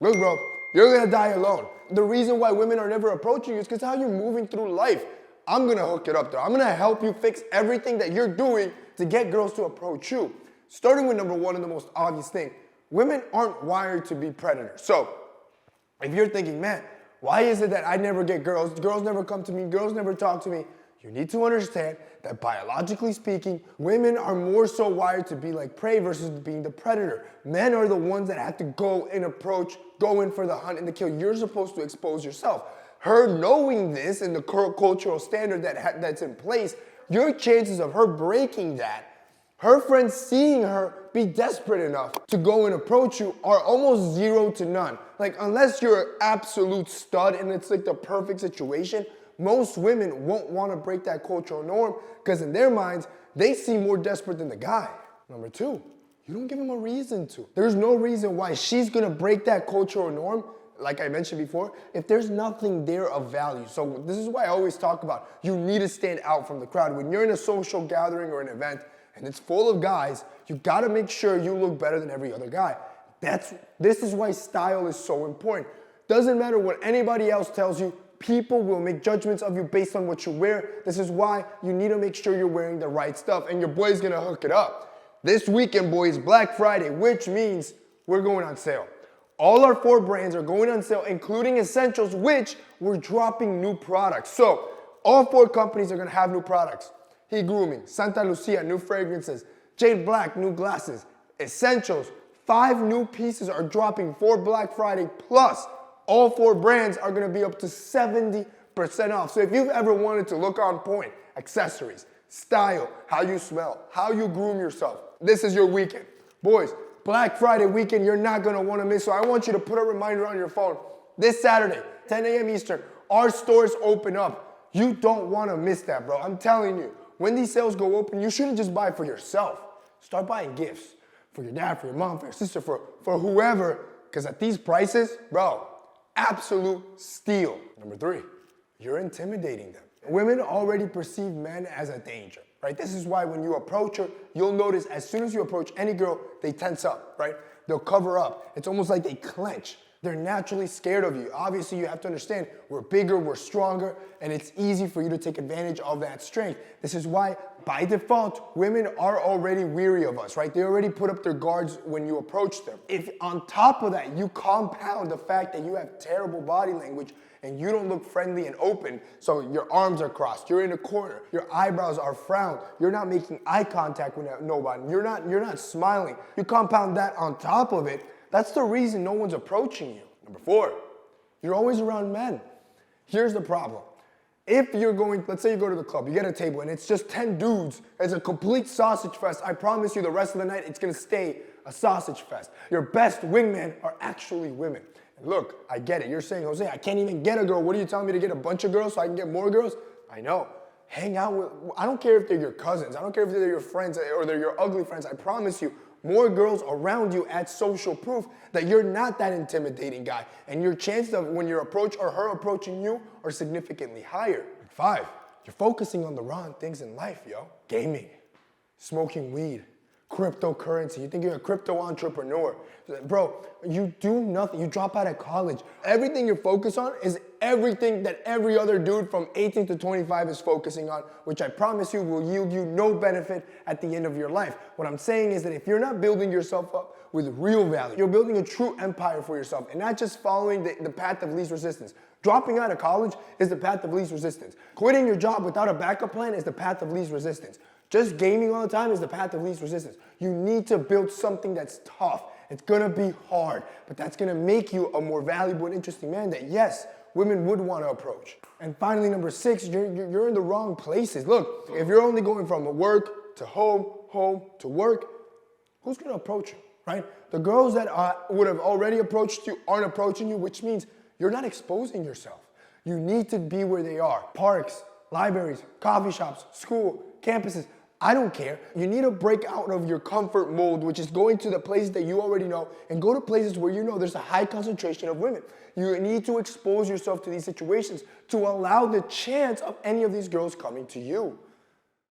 Look, bro, you're gonna die alone. The reason why women are never approaching you is because how you're moving through life. I'm gonna hook it up there. I'm gonna help you fix everything that you're doing to get girls to approach you. Starting with number one and the most obvious thing, women aren't wired to be predators. So, if you're thinking, man, why is it that I never get girls? Girls never come to me, girls never talk to me. You need to understand that biologically speaking, women are more so wired to be like prey versus being the predator. Men are the ones that have to go and approach, go in for the hunt and the kill. You're supposed to expose yourself. Her knowing this and the cultural standard that's in place, your chances of her breaking that, her friends seeing her be desperate enough to go and approach you are almost 0 to none. Like, unless you're an absolute stud and it's like the perfect situation, most women won't want to break that cultural norm because in their minds, they seem more desperate than the guy. Number two, you don't give him a reason to. There's no reason why she's going to break that cultural norm, like I mentioned before, if there's nothing there of value. So this is why I always talk about you need to stand out from the crowd. When you're in a social gathering or an event and it's full of guys, you got to make sure you look better than every other guy. This is why style is so important. Doesn't matter what anybody else tells you, people will make judgments of you based on what you wear. This is why you need to make sure you're wearing the right stuff and your boy's gonna hook it up. This weekend, boys, Black Friday, which means we're going on sale. All our 4 brands are going on sale, including Essentials, which we're dropping new products. So all 4 companies are gonna have new products. He Grooming, Santa Lucia, new fragrances, Jade Black, new glasses, Essentials, 5 new pieces are dropping for Black Friday, plus all 4 brands are gonna be up to 70% off. So if you've ever wanted to look on point, accessories, style, how you smell, how you groom yourself, this is your weekend. Boys, Black Friday weekend, you're not gonna wanna miss. So I want you to put a reminder on your phone. This Saturday, 10 a.m. Eastern, our stores open up. You don't wanna miss that, bro. I'm telling you, when these sales go open, you shouldn't just buy for yourself. Start buying gifts for your dad, for your mom, for your sister, for whoever, because at these prices, bro, absolute steal. Number 3, you're intimidating them. Women already perceive men as a danger, right? This is why when you approach her, you'll notice as soon as you approach any girl, they tense up, right? They'll cover up. It's almost like they clench. They're naturally scared of you. Obviously, you have to understand we're bigger, we're stronger, and it's easy for you to take advantage of that strength. This is why, by default, women are already weary of us, right? They already put up their guards when you approach them. If on top of that, you compound the fact that you have terrible body language and you don't look friendly and open, so your arms are crossed, you're in a corner, your eyebrows are frowned, you're not making eye contact with nobody, you're not smiling. You compound that on top of it, that's the reason no one's approaching you. Number 4, you're always around men. Here's the problem. If you're going, let's say you go to the club, you get a table and it's just 10 dudes, it's a complete sausage fest, I promise you the rest of the night it's gonna stay a sausage fest. Your best wingmen are actually women. And look, I get it, you're saying, Jose, I can't even get a girl. What are you telling me to get a bunch of girls so I can get more girls? I know. Hang out with, I don't care if they're your cousins, I don't care if they're your friends or they're your ugly friends, I promise you, more girls around you add social proof that you're not that intimidating guy. And your chances of when you're approached or her approaching you are significantly higher. 5, you're focusing on the wrong things in life, yo. Gaming, smoking weed, cryptocurrency. You think you're a crypto entrepreneur. Bro, you do nothing. You drop out of college. Everything you're focused on is everything that every other dude from 18 to 25 is focusing on, which I promise you will yield you no benefit at the end of your life. What I'm saying is that if you're not building yourself up with real value, you're building a true empire for yourself and not just following the path of least resistance. Dropping out of college is the path of least resistance. Quitting your job without a backup plan is the path of least resistance. Just gaming all the time is the path of least resistance. You need to build something that's tough. It's gonna be hard, but that's gonna make you a more valuable and interesting man that, yes, women would want to approach. And finally, number 6, you're in the wrong places. Look, if you're only going from work to home, home to work, who's gonna approach you, right? The girls that would have already approached you aren't approaching you, which means you're not exposing yourself. You need to be where they are. Parks, libraries, coffee shops, school, campuses. I don't care. You need to break out of your comfort mold, which is going to the places that you already know, and go to places where you know there's a high concentration of women. You need to expose yourself to these situations to allow the chance of any of these girls coming to you.